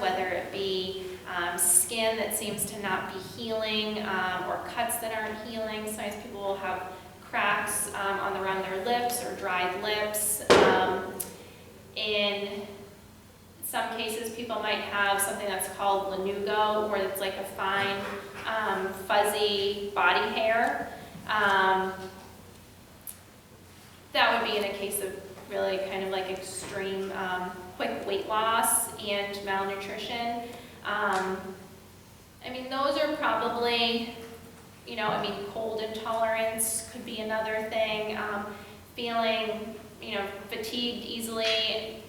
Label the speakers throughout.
Speaker 1: whether it be skin that seems to not be healing, or cuts that aren't healing. Sometimes people will have cracks around their lips or dried lips. In some cases, people might have something that's called lanugo, where it's like a fine, fuzzy body hair. That would be in a case of really kind of like extreme, quick weight loss and malnutrition. I mean, those are probably, cold intolerance could be another thing. Feeling, fatigued easily,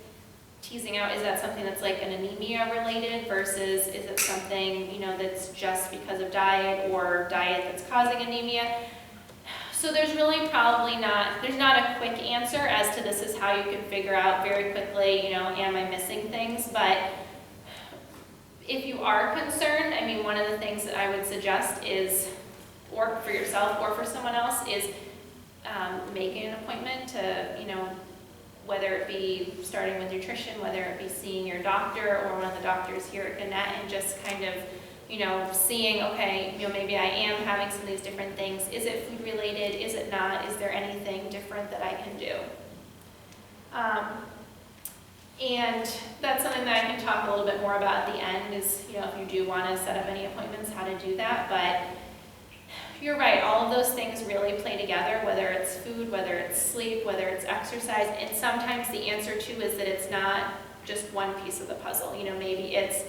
Speaker 1: teasing out, is that something that's like an anemia related versus is it something, that's just because of diet or diet that's causing anemia? So there's really there's not a quick answer as to this is how you can figure out very quickly, am I missing things? But if you are concerned, one of the things that I would suggest is, or for yourself or for someone else, is making an appointment to, whether it be starting with nutrition, whether it be seeing your doctor or one of the doctors here at Gannett, and just kind of, seeing, okay, maybe I am having some of these different things. Is it food related? Is it not? Is there anything different that I can do? And that's something that I can talk a little bit more about at the end is, if you do want to set up any appointments, how to do that. But you're right, all of those things really play together, whether it's food, whether it's sleep, whether it's exercise. And sometimes the answer too is that it's not just one piece of the puzzle. Maybe it's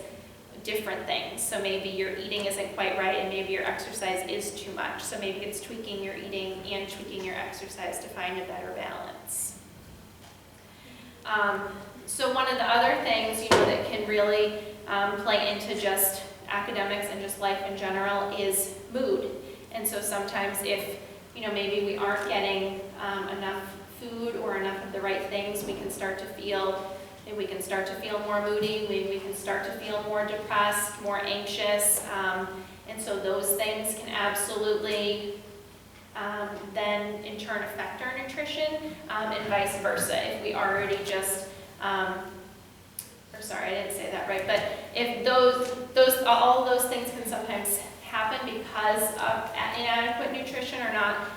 Speaker 1: different things. So maybe your eating isn't quite right and maybe your exercise is too much. So maybe it's tweaking your eating and tweaking your exercise to find a better balance. So one of the other things, that can really play into just academics and just life in general is mood. And so sometimes if, maybe we aren't getting enough food or enough of the right things, we can start to feel more moody, we can start to feel more depressed, more anxious, and so those things can absolutely then in turn affect our nutrition, and vice versa. If we already just, I didn't say that right, but if all of those things can sometimes happen because of inadequate nutrition or not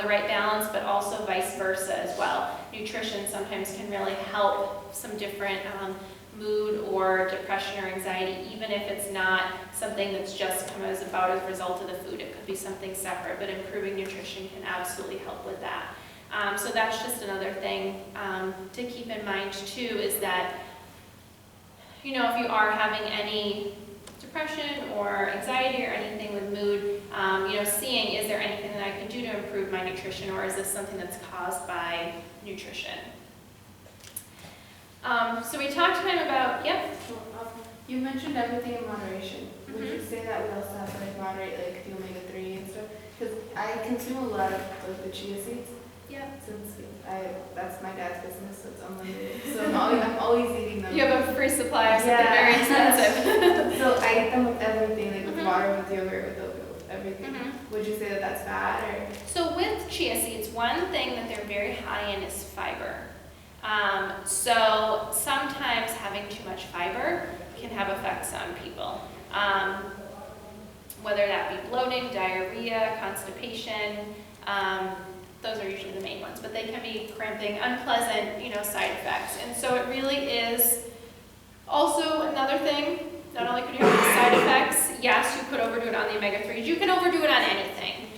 Speaker 1: the right balance, but also vice versa as well. Nutrition sometimes can really help some different mood or depression or anxiety, even if it's not something that's just come as about as a result of the food. It could be something separate, but improving nutrition can absolutely help with that. So that's just another thing to keep in mind too, is that, if you are having any depression or anxiety or anything with mood, seeing, is there anything that I can do to improve my nutrition, or is this something that's caused by nutrition? So we talked to him about,
Speaker 2: you mentioned everything in moderation. Would you say that we also have to moderate the omega-3 and stuff? Because I consume a lot of the chia seeds.
Speaker 1: Yeah.
Speaker 2: Since that's my dad's business, so it's unlimited. So I'm always eating them.
Speaker 1: You have a free supply of something very expensive.
Speaker 2: So I eat them with everything, with water, with yogurt, with oatmeal, with everything. Would you say that that's bad? Or?
Speaker 1: So with chia seeds, one thing that they're very high in is fiber. So sometimes having too much fiber can have effects on people. Whether that be bloating, diarrhea, constipation, those are usually the main ones, but they can be cramping, unpleasant, side effects. And so it really is also another thing. Not only could you have side effects, yes, you could overdo it on the omega-3s. You can overdo it on anything.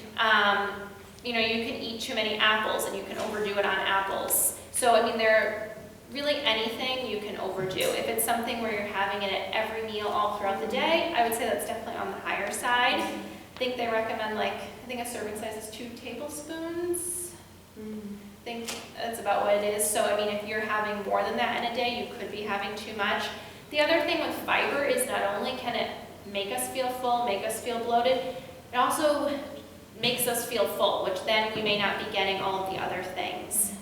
Speaker 1: You can eat too many apples and you can overdo it on apples. So, they're really anything you can overdo. If it's something where you're having it at every meal all throughout the day, I would say that's definitely on the higher side. I think they recommend I think a serving size is 2 tablespoons. I think that's about what it is. So, if you're having more than that in a day, you could be having too much. The other thing with fiber is not only can it make us feel full, make us feel bloated, it also makes us feel full, which then we may not be getting all of the other things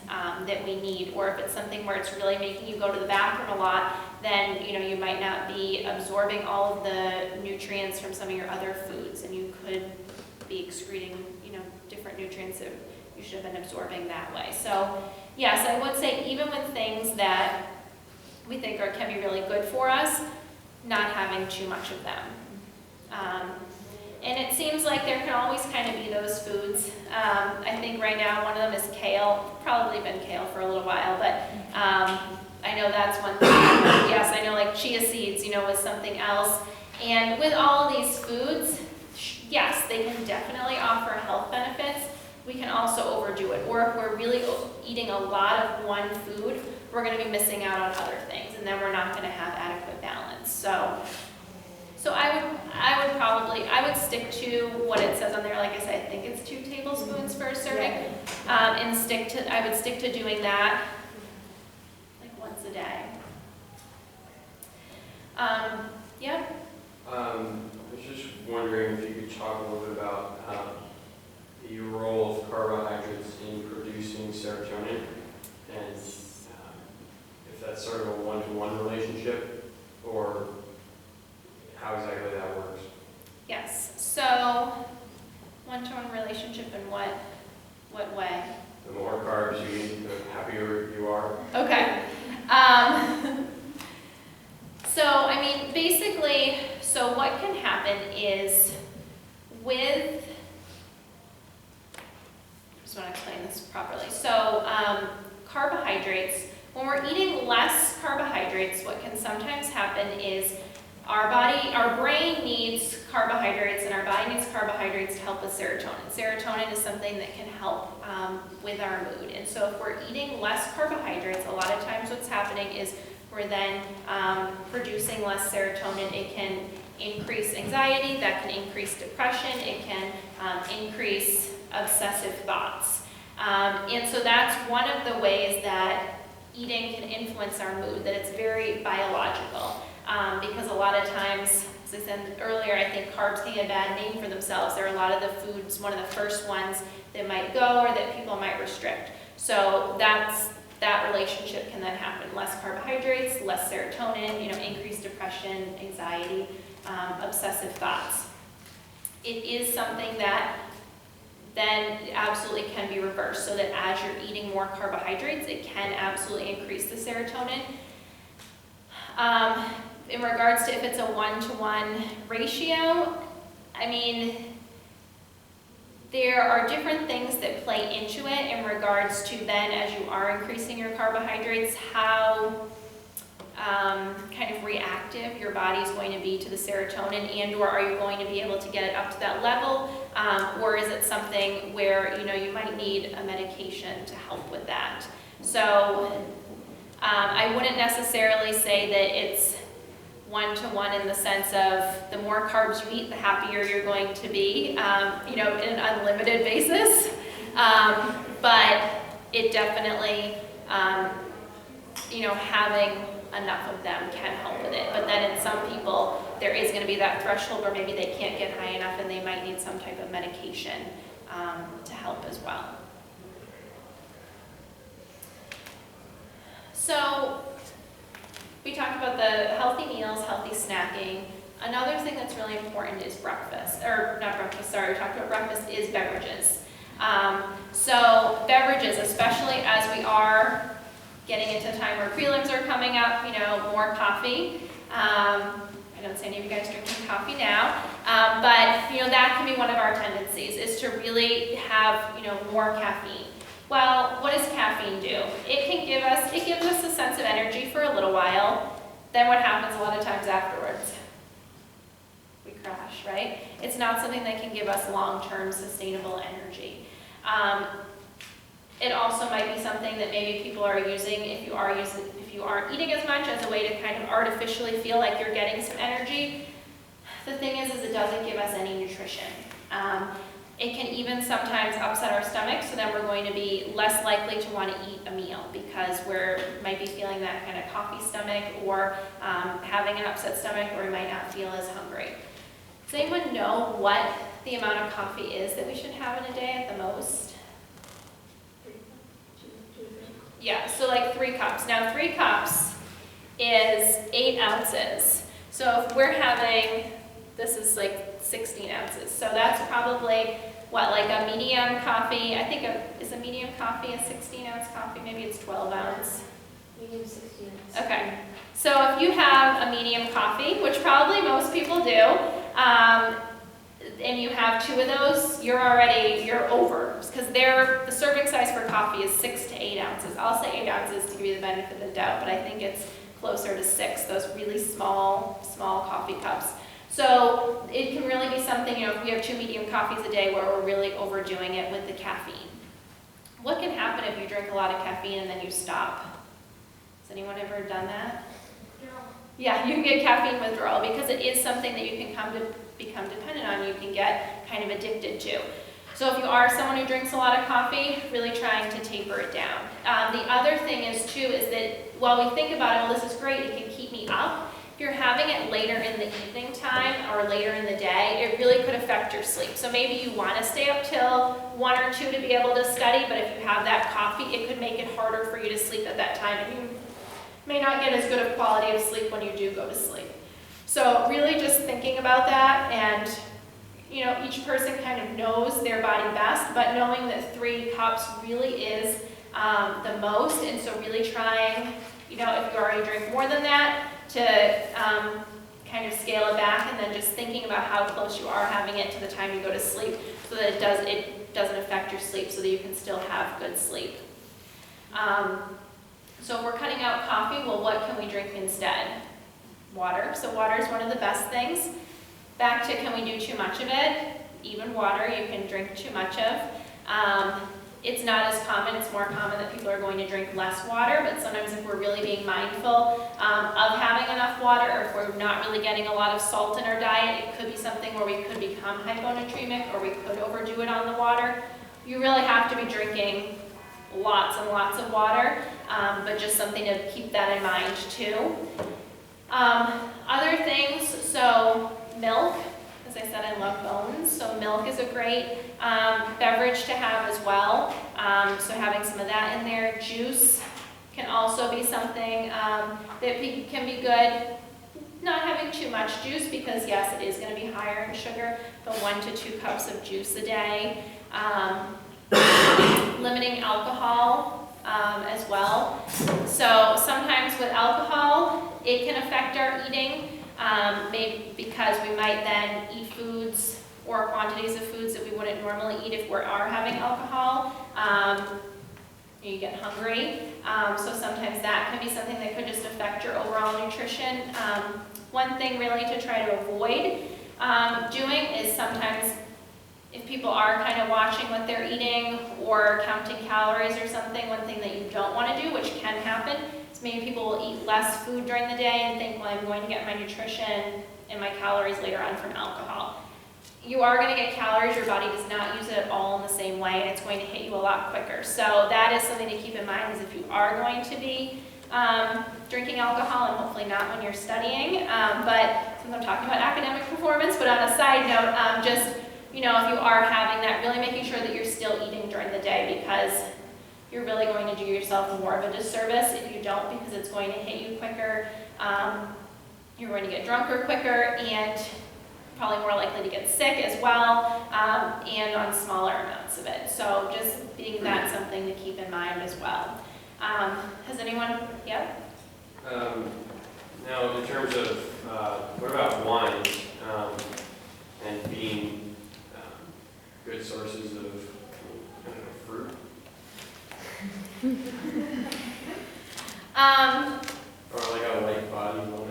Speaker 1: that we need. Or if it's something where it's really making you go to the bathroom a lot, then you might not be absorbing all of the nutrients from some of your other foods, and you could be excreting different nutrients that you should have been absorbing that way. So yes, I would say even with things that we think can be really good for us, not having too much of them. And it seems like there can always kind of be those foods. I think right now one of them is kale, probably been kale for a little while, but I know that's one thing. Yes, I know like chia seeds, was something else. And with all of these foods, yes, they can definitely offer health benefits. We can also overdo it. Or if we're really eating a lot of one food, we're going to be missing out on other things, and then we're not going to have adequate balance. So I would stick to what it says on there. Like I said, I think it's 2 tablespoons for a serving, and I would stick to doing that like once a day. Yeah.
Speaker 3: I was just wondering if you could talk a little bit about the role of carbohydrates in producing serotonin, and if that's sort of a one-to-one relationship, or how exactly that works.
Speaker 1: Yes. So, one-to-one relationship in what way?
Speaker 3: The more carbs you eat, the happier you are.
Speaker 1: Okay. So, I mean, basically, so what can happen is with, I just want to explain this properly. So, carbohydrates, when we're eating less carbohydrates, what can sometimes happen is our brain needs carbohydrates, and our body needs carbohydrates to help with serotonin. Serotonin is something that can help with our mood. And so if we're eating less carbohydrates, a lot of times what's happening is we're then producing less serotonin. It can increase anxiety, that can increase depression, it can increase obsessive thoughts. And so that's one of the ways that eating can influence our mood, that it's very biological. Because a lot of times, as I said earlier, I think carbs can get a bad name for themselves. They're a lot of the foods, one of the first ones that might go or that people might restrict. So that relationship can then happen. Less carbohydrates, less serotonin, increased depression, anxiety, obsessive thoughts. It is something that then absolutely can be reversed, so that as you're eating more carbohydrates, it can absolutely increase the serotonin. In regards to if it's a one-to-one ratio, I mean, there are different things that play into it in regards to then, as you are increasing your carbohydrates, how kind of reactive your body's going to be to the serotonin, and or are you going to be able to get it up to that level, or is it something where you might need a medication to help with that. So I wouldn't necessarily say that it's one-to-one in the sense of the more carbs you eat, the happier you're going to be, in an unlimited basis. But it definitely, having enough of them can help with it. But then in some people, there is going to be that threshold where maybe they can't get high enough and they might need some type of medication to help as well. So we talked about the healthy meals, healthy snacking. Another thing that's really important is breakfast, or not breakfast, sorry, we talked about breakfast, is beverages. So beverages, especially as we are getting into a time where prelims are coming up, more coffee. I don't see any of you guys drinking coffee now, but that can be one of our tendencies, is to really have more caffeine. Well, what does caffeine do? It gives us a sense of energy for a little while. Then what happens a lot of times afterwards? We crash, right? It's not something that can give us long-term sustainable energy. It also might be something that maybe people are using if you aren't eating as much, as a way to kind of artificially feel like you're getting some energy. The thing is it doesn't give us any nutrition. It can even sometimes upset our stomach, so then we're going to be less likely to want to eat a meal because we might be feeling that kind of coffee stomach, or having an upset stomach, or we might not feel as hungry. Does anyone know what the amount of coffee is that we should have in a day at the most? Yeah, so like 3 cups. Now 3 cups is 8 ounces. So if we're having, this is like 16 ounces. So that's probably, like a medium coffee. I think is a medium coffee a 16 ounce coffee? Maybe it's 12 ounce.
Speaker 4: Medium 16 ounce.
Speaker 1: Okay. So if you have a medium coffee, which do, and you have 2 of those, you're over, because the serving size for coffee is 6 to 8 ounces. I'll say 8 ounces to give you the benefit of the doubt, but I think it's closer to 6, those really small coffee cups. So it can really be something, if we have 2 medium coffees a day where we're really overdoing it with the caffeine. What can happen if you drink a lot of caffeine and then you stop? Has anyone ever done that? Yeah, you can get caffeine withdrawal because it is something that you can come to become dependent on, you can get kind of addicted to. So if you are someone who drinks a lot of coffee, really trying to taper it down. The other thing is too, is that while we think about it, well, this is great, it can keep me up, if you're having it later in the evening time or later in the day, it really could affect your sleep. So maybe you want to stay up till 1 or 2 to be able to study, but if you have that coffee, it could make it harder for you to sleep at that time, and you may not get as good of quality of sleep when you do go to sleep. So really just thinking about that, and each person kind of knows their body best, but knowing that 3 cups really is the most, and so really trying, if you already drink more than that, to kind of scale it back, and then just thinking about how close you are having it to the time you go to sleep, so that it doesn't affect your sleep, so that you can still have good sleep. So if we're cutting out coffee, well, what can we drink instead? Water. So water is one of the best things. Back to, can we do too much of it? Even water you can drink too much of. It's not as common, it's more common that people are going to drink less water, but sometimes if we're really being mindful of having enough water, or if we're not really getting a lot of salt in our diet, it could be something where we could become hyponatremic, or we could overdo it on the water. You really have to be drinking lots and lots of water, but just something to keep that in mind too. Other things, so milk. As I said, I love bones, so milk is a great beverage to have as well. So having some of that in there. Juice can also be something that can be good. Not having too much juice, because yes, it is going to be higher in sugar, but 1 to 2 cups of juice a day. Limiting alcohol as well. So sometimes with alcohol, it can affect our eating. Maybe because we might then eat foods or quantities of foods that we wouldn't normally eat if we are having alcohol. You get hungry. So sometimes that can be something that could just affect your overall nutrition. One thing really to try to avoid doing is sometimes if people are kind of watching what they're eating or counting calories or something, one thing that you don't want to do, which can happen, is maybe people will eat less food during the day and think, well, I'm going to get my nutrition and my calories later on from alcohol. You are going to get calories, your body does not use it at all in the same way, and it's going to hit you a lot quicker. So that is something to keep in mind, is if you are going to be drinking alcohol, and hopefully not when you're studying, but since I'm talking about academic performance, but on a side note, just if you are having that, really making sure that you're still eating during the day, because you're really going to do yourself more of a disservice if you don't, because it's going to hit you quicker. You're going to get drunker quicker, and probably more likely to get sick as well, and on smaller amounts of it. So just being that something to keep in mind as well. Has anyone, yeah?
Speaker 3: Now, in terms of, what about wines and being good sources of fruit? Or like a light body one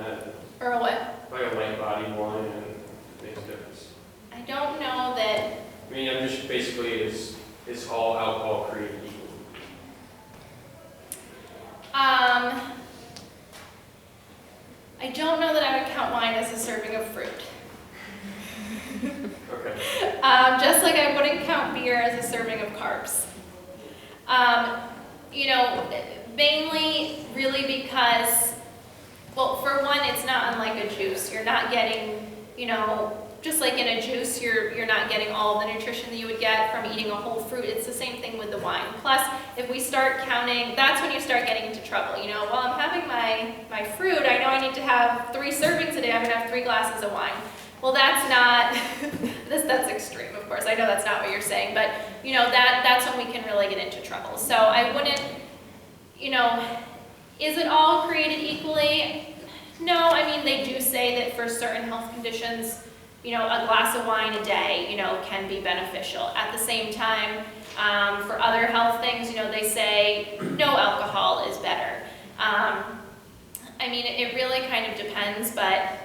Speaker 1: Or what?
Speaker 3: like a light body wine, and it makes a difference.
Speaker 1: I don't know that.
Speaker 3: I mean, I'm just basically, is all alcohol created equal?
Speaker 1: I don't know that I would count wine as a serving of fruit.
Speaker 3: Okay.
Speaker 1: Just like I wouldn't count beer as a serving of carbs. Mainly really because, well, for one, it's not unlike a juice. You're not getting, just like in a juice, you're not getting all the nutrition that you would get from eating a whole fruit. It's the same thing with the wine. Plus, if we start counting, that's when you start getting into trouble. While I'm having my fruit, I know I need to have 3 servings a day. I'm going to have 3 glasses of wine. Well, that's not, that's extreme, of course. I know that's not what you're saying, but, that's when we can really get into trouble. So I wouldn't, is it all created equally? No, I mean, they do say that for certain health conditions, a glass of wine a day, can be beneficial. At the same time, for other health things, they say no alcohol is better. I mean, it really kind of depends, but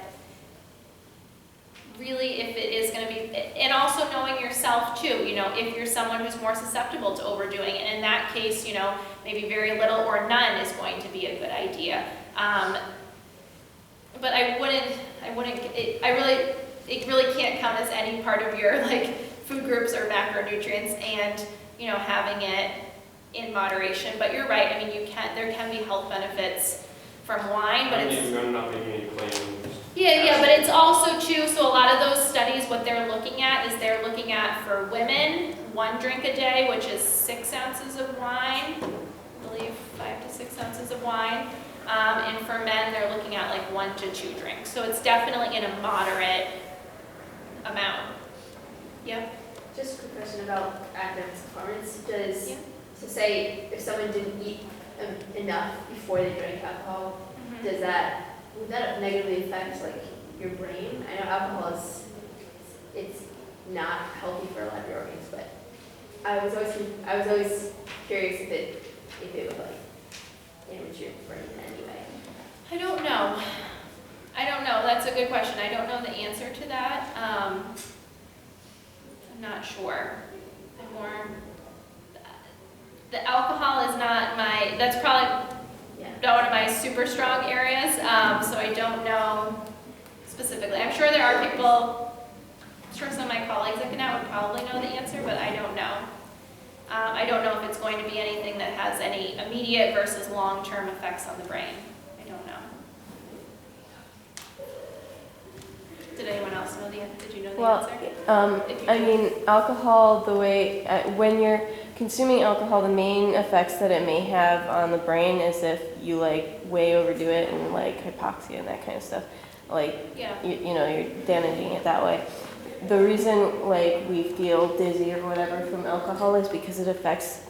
Speaker 1: really if it is going to be, and also knowing yourself too, if you're someone who's more susceptible to overdoing it, in that case, maybe very little or none is going to be a good idea. But it really can't count as any part of your food groups or macronutrients, and having it in moderation. But you're right, I mean, there can be health benefits from wine, but
Speaker 3: I'm not making any claims.
Speaker 1: Yeah, but it's also too, so a lot of those studies, what they're looking at is they're looking at, for women, 1 drink a day, which is 6 ounces of wine, I believe 5 to 6 ounces of wine. And for men, they're looking at 1 to 2 drinks. So it's definitely in a moderate amount. Yep.
Speaker 4: Just a quick question about academic performance.
Speaker 1: Yeah.
Speaker 4: So say if someone didn't eat enough before they drank alcohol,
Speaker 1: Mhm.
Speaker 4: would that negatively affect your brain? I know alcohol it's not healthy for a lot of your organs, but I was always curious if it would damage your brain in any way.
Speaker 1: I don't know. That's a good question. I don't know the answer to that. I'm not sure. The alcohol is not that's probably
Speaker 4: Yeah.
Speaker 1: not one of my super strong areas, so I don't know specifically. I'm sure there are people, I'm sure some of my colleagues at Gannett would probably know the answer, but I don't know. I don't know if it's going to be anything that has any immediate versus long-term effects on the brain. I don't know. Did anyone else know the answer? Did you know the answer? If you
Speaker 5: I
Speaker 1: do.
Speaker 5: mean, alcohol, the way, when you're consuming alcohol, the main effects that it may have on the brain is if you way overdo it and hypoxia and that kind of stuff.
Speaker 1: Yeah.
Speaker 5: You're damaging it that way. The reason we feel dizzy or whatever from alcohol is because it affects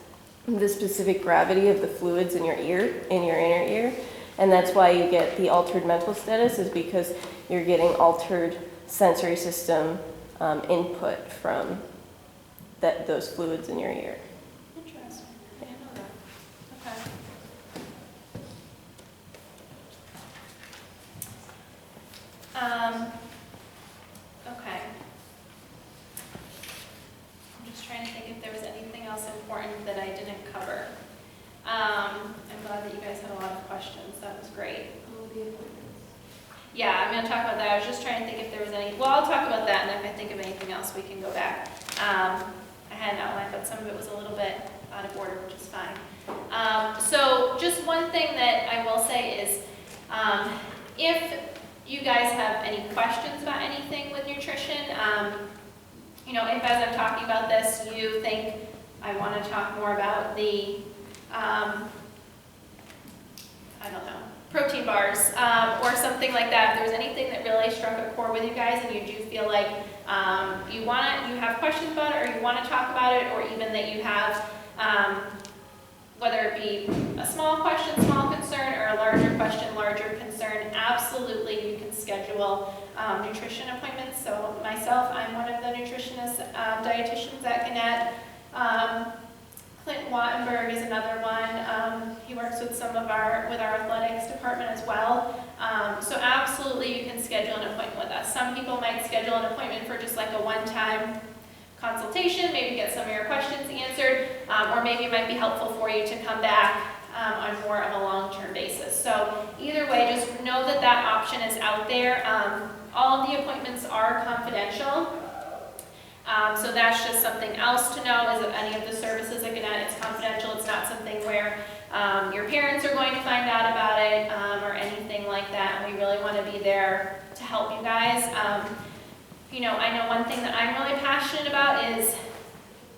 Speaker 5: the specific gravity of the fluids in your inner ear. And that's why you get the altered mental status, is because you're getting altered sensory system input from those fluids in your ear.
Speaker 1: Interesting. I didn't know that. Okay. Okay. I'm just trying to think if there was anything else important that I didn't cover. I'm glad that you guys had a lot of questions. That was great. Yeah, I'm going to talk about that. I was just trying to think if there was any. Well, I'll talk about that, and if I think of anything else, we can go back. I had an outline, but some of it was a little bit out of order, which is fine. So just one thing that I will say is, if you guys have any questions about anything with nutrition, if as I'm talking about this, you think I want to talk more about the, protein bars, or something like that. If there's anything that really struck a chord with you guys and you do feel like you have questions about it, or you want to talk about it, or even that you have, whether it be a small question, small concern, or a larger question, larger concern, absolutely you can schedule nutrition appointments. So myself, I'm one of the nutritionists, dietitians at Gannett. Clint Wattenberg is another one. He works with with our athletics department as well. So absolutely you can schedule an appointment with us. Some people might schedule an appointment for just a one-time consultation, maybe get some of your questions answered, or maybe it might be helpful for you to come back on more of a long-term basis. So either way, just know that that option is out there. All of the appointments are confidential. So that's just something else to know, is that any of the services at Gannett, it's confidential. It's not something where your parents are going to find out about it, or anything like that. And we really want to be there to help you guys. I know one thing that I'm really passionate about is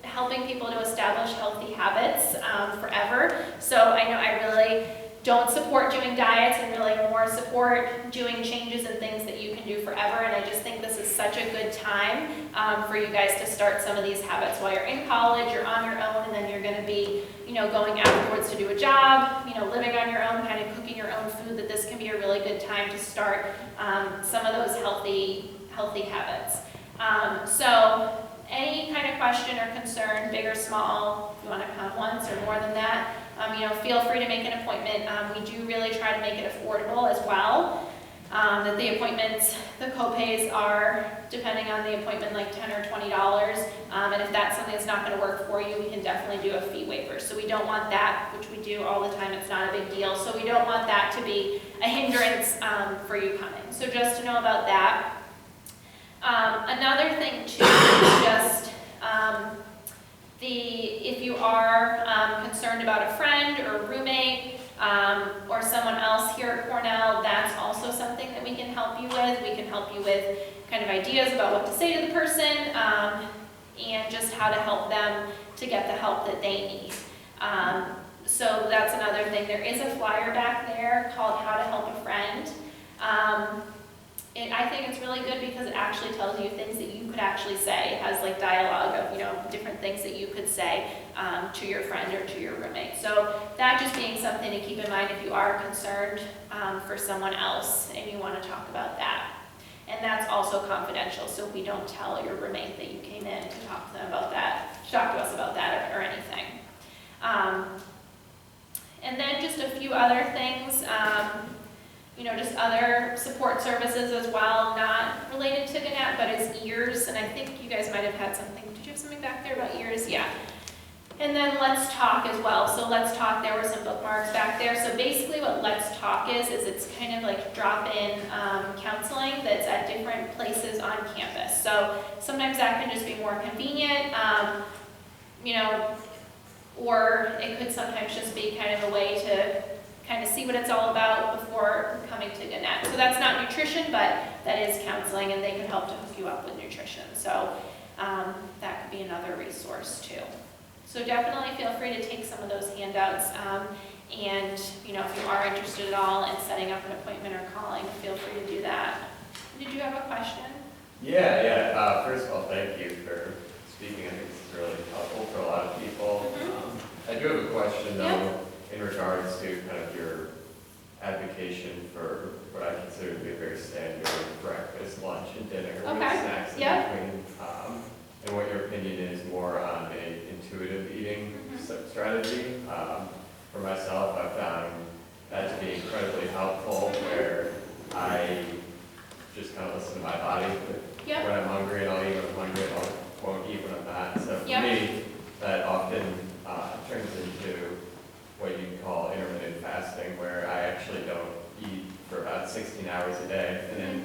Speaker 1: helping people to establish healthy habits forever. So I know I really don't support doing diets and really more support doing changes and things that you can do forever. And I just think this is such a good time for you guys to start some of these habits while you're in college, you're on your own, and then you're gonna be, going afterwards to do a job, living on your own, kind of cooking your own food, that this can be a really good time to start some of those healthy habits. So any kind of question or concern, big or small, if you want to come once or more than that, feel free to make an appointment. We do really try to make it affordable as well. That the appointments, the co-pays are, depending on the appointment, like $10 or $20. And if that's something that's not going to work for you, we can definitely do a fee waiver. So we don't want that, which we do all the time. It's not a big deal. So we don't want that to be a hindrance for you coming. So just to know about that. Another thing too is just if you are concerned about a friend or a roommate or someone else here at Cornell, that's also something that we can help you with. We can help you with kind of ideas about what to say to the person and just how to help them to get the help that they need. So that's another thing. There is a flyer back there called How to Help a Friend. I think it's really good because it actually tells you things that you could actually say. It has like dialogue of different things that you could say to your friend or to your roommate. So that just being something to keep in mind if you are concerned for someone else and you want to talk about that. And that's also confidential, so we don't tell your roommate that you came in to talk to them about that, to talk to us about that or anything. And then just a few other things. Just other support services as well, not related to Gannett, but is EARS, and I think you guys might have had something. Did you have something back there about EARS? Yeah. And then Let's Talk as well. So Let's Talk, there were some bookmarks back there. So basically what Let's Talk is it's kind of like drop-in counseling that's at different places on campus. So sometimes that can just be more convenient, or it could sometimes just be kind of a way to kind of see what it's all about before coming to Gannett. So that's not nutrition, but that is counseling, and they can help to hook you up with nutrition. So that could be another resource too. So definitely feel free to take some of those handouts, and if you are interested at all in setting up an appointment or calling, feel free to do that. Did you have a question?
Speaker 6: Yeah. First of all, thank you for speaking. I think this is really helpful for a lot of people. I do have a question though. In regards to kind of your advocation for what I consider to be a very standard breakfast, lunch, and dinner with snacks in between, and what your opinion is more on a intuitive eating strategy. For myself, I've found that to be incredibly helpful, where I just kind of listen to my body. When I'm hungry, and I'll eat when I'm hungry, and I won't eat when I'm not. So for me, that often turns into what you call intermittent fasting, where I actually don't eat for about 16 hours a day, and then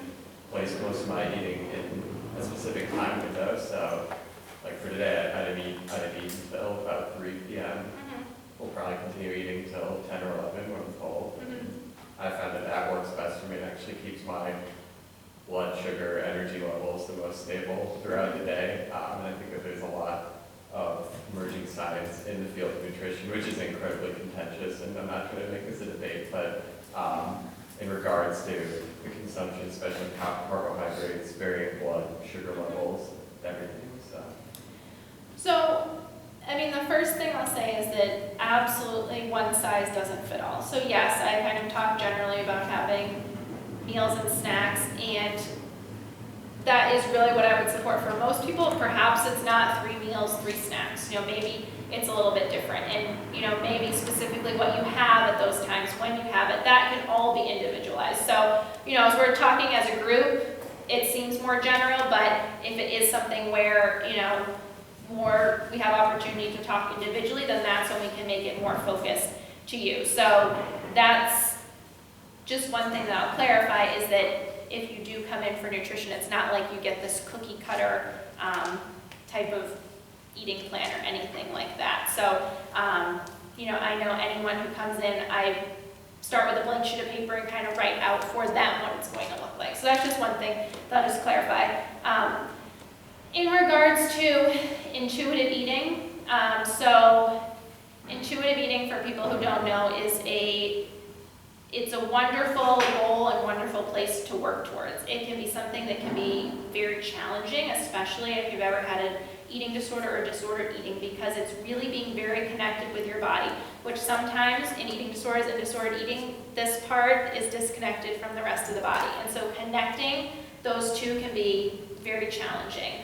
Speaker 6: place most of my eating in a specific time window. So, like for today, I didn't eat until about 3 p.m. We'll probably continue eating till 10 or 11 when I'm full. I found that works best for me. It actually keeps my blood sugar, energy levels the most stable throughout the day. And I think that there's a lot of emerging science in the field of nutrition, which is incredibly contentious, and I'm not trying to make this a debate, but in regards to the consumption, especially of carbohydrates, varying blood sugar levels, everything.
Speaker 1: So, the first thing I'll say is that absolutely one size doesn't fit all. So yes, I kind of talk generally about having meals and snacks, and that is really what I would support for most people. Perhaps it's not 3 meals, 3 snacks. Maybe it's a little bit different. And, maybe specifically what you have at those times, when you have it, that can all be individualized. So, as we're talking as a group, it seems more general, but if it is something where, we have opportunity to talk individually, then that's when we can make it more focused to you. So that's just one thing that I'll clarify, is that if you do come in for nutrition, it's not like you get this cookie cutter type of eating plan or anything like that. So, I know anyone who comes in, I start with a blank sheet of paper and kind of write out for them what it's going to look like. So that's just one thing that I'll just clarify. In regards to intuitive eating, so intuitive eating, for people who don't know, is a it's a wonderful goal and wonderful place to work towards. It can be something that can be very challenging, especially if you've ever had an eating disorder or disordered eating, because it's really being very connected with your body, which sometimes in eating disorders and disordered eating, this part is disconnected from the rest of the body. And so connecting those two can be very challenging.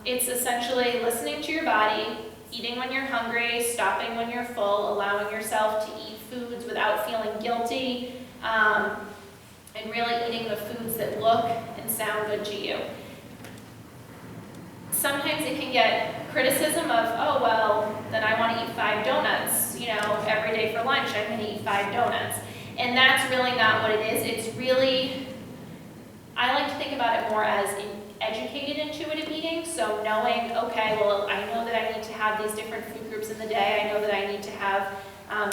Speaker 1: It's essentially listening to your body, eating when you're hungry, stopping when you're full, allowing yourself to eat foods without feeling guilty, and really eating the foods that look and sound good to you. Sometimes it can get criticism of, oh, well, then I want to eat 5 donuts, every day for lunch, I'm going to eat 5 donuts. And that's really not what it is. It's really, I like to think about it more as educated intuitive eating, so knowing, okay, well, I know that I need to have these different food groups in the day, I know that I need to have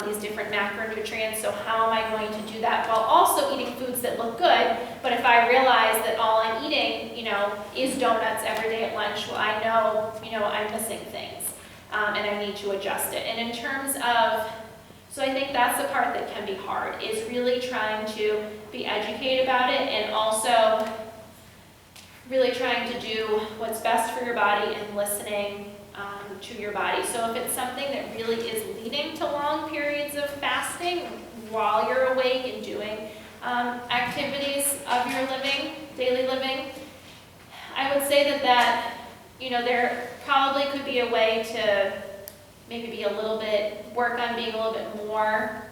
Speaker 1: these different macronutrients, so how am I going to do that while also eating foods that look good? But if I realize that all I'm eating, is donuts every day at lunch, well, I know, I'm missing things, and I need to adjust it. And in terms of, so I think that's the part that can be hard, is really trying to be educated about it, and also really trying to do what's best for your body and listening to your body. So if it's something that really is leading to long periods of fasting while you're awake and doing activities of your living, daily living, I would say that there probably could be a way to maybe be a little bit, work on being a little bit more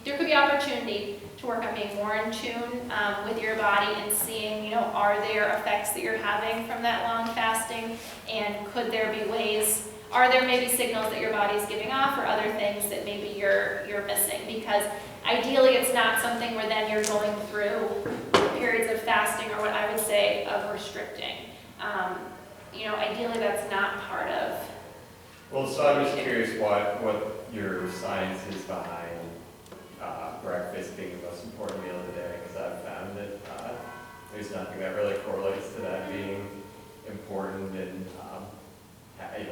Speaker 1: there could be opportunity to work on being more in tune with your body and seeing, are there effects that you're having from that long fasting, and could there be ways, are there maybe signals that your body's giving off, or other things that maybe you're missing? Because ideally it's not something where then you're going through periods of fasting, or what I would say of restricting. Ideally that's not part of.
Speaker 6: Well, so I'm just curious what your science is behind breakfast being the most important meal of the day, because I've found that there's nothing that really correlates to that being important and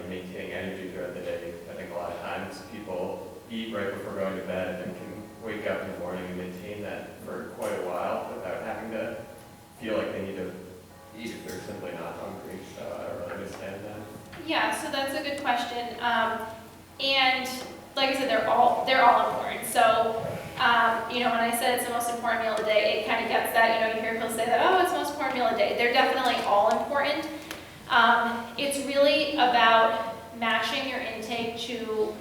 Speaker 6: maintaining energy throughout the day. I think a lot of times people eat right before going to bed and can wake up in the morning and maintain that for quite a while without having to feel like they need to eat if they're simply not hungry. So I don't really understand that.
Speaker 1: Yeah, so that's a good question. And like I said, they're all important. So, when I said it's the most important meal of the day, it kind of gets that, you hear people say that, oh, it's the most important meal of the day. They're definitely all important. It's really about matching your intake to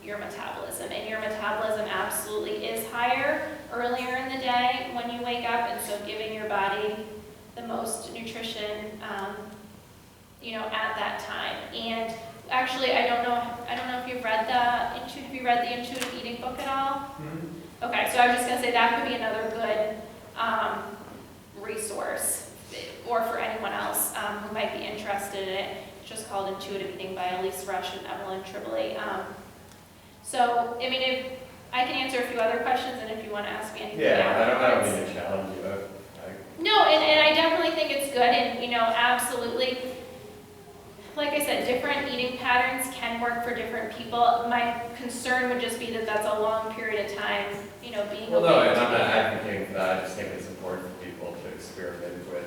Speaker 1: your metabolism. And your metabolism absolutely is higher earlier in the day when you wake up, and so giving your body the most nutrition, at that time. And actually, I don't know if you've read have you read the Intuitive Eating book at all? Mm-hmm. Okay, so I was just gonna say that could be another good resource, or for anyone else who might be interested in it. It's just called Intuitive Eating by Elise Rush and Evelyn Tribole. So, if I can answer a few other questions, and if you want to ask me anything.
Speaker 6: Yeah, I don't mean to challenge you.
Speaker 1: No, and I definitely think it's good, and absolutely. Like I said, different eating patterns can work for different people. My concern would just be that that's a long period of time, being
Speaker 6: Well, no,
Speaker 1: awake
Speaker 6: and I'm not
Speaker 1: together.
Speaker 6: advocating for that. I just think it's important for people to experiment with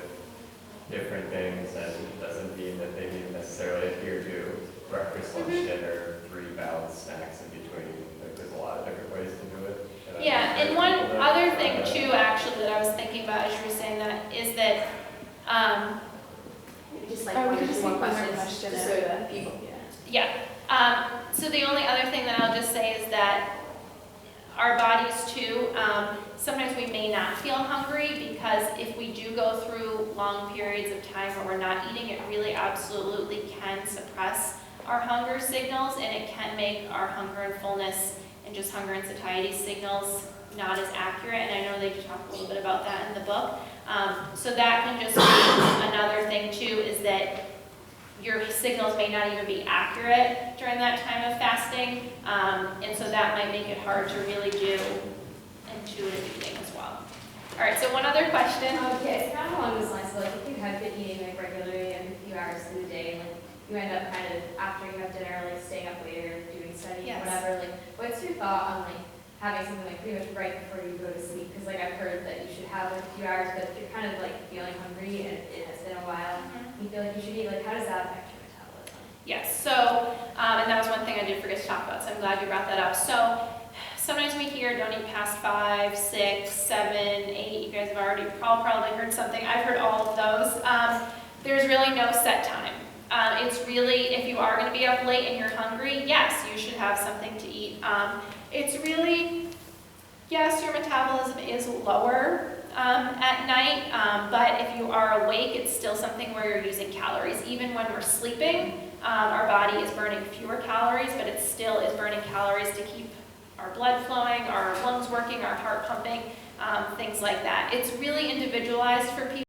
Speaker 6: different things, and it doesn't mean that they need to necessarily adhere to breakfast, lunch, dinner, 3 balanced snacks in between. Like, there's a lot of different ways to do it.
Speaker 1: Yeah, and one other thing too, actually, that I was thinking about as you were saying that, is that,
Speaker 4: Just
Speaker 2: Oh, we
Speaker 4: one
Speaker 2: could
Speaker 4: or
Speaker 2: just
Speaker 4: two more
Speaker 2: take one more
Speaker 4: questions,
Speaker 2: question
Speaker 4: just
Speaker 2: after
Speaker 4: so
Speaker 2: that.
Speaker 4: people.
Speaker 1: so the only other thing that I'll just say is that our bodies too, sometimes we may not feel hungry, because if we do go through long periods of time where we're not eating, it really absolutely can suppress our hunger signals, and it can make our hunger and fullness and just hunger and satiety signals not as accurate, and I know they talk a little bit about that in the book. So that can just be another thing too, is that your signals may not even be accurate during that time of fasting, and so that might make it hard to really do intuitive eating as well. All right, so one other question.
Speaker 7: It's kind of along those lines, but if you have been eating regularly and a few hours through the day, you end up kind of, after you have dinner, staying up later, doing study,
Speaker 1: Yes.
Speaker 7: whatever, what's your thought on having something like pretty much right before you go to sleep, because like I've heard that you should have like a few hours, but if you're kind of like feeling hungry and it has been a while, you feel like you should eat, like how does that affect your metabolism?
Speaker 1: Yes, so, and that was one thing I did forget to talk about, so I'm glad you brought that up. So sometimes we hear don't eat past 5, 6, 7, 8. You guys have already probably heard something. I've heard all of those. There's really no set time. It's really, if you are going to be up late and you're hungry, yes, you should have something to eat. It's really, yes, your metabolism is lower at night, but if you are awake, it's still something where you're using calories. Even when we're sleeping, our body is burning fewer calories, but it still is burning calories to keep our blood flowing, our lungs working, our heart pumping, things like that. It's really individualized for people.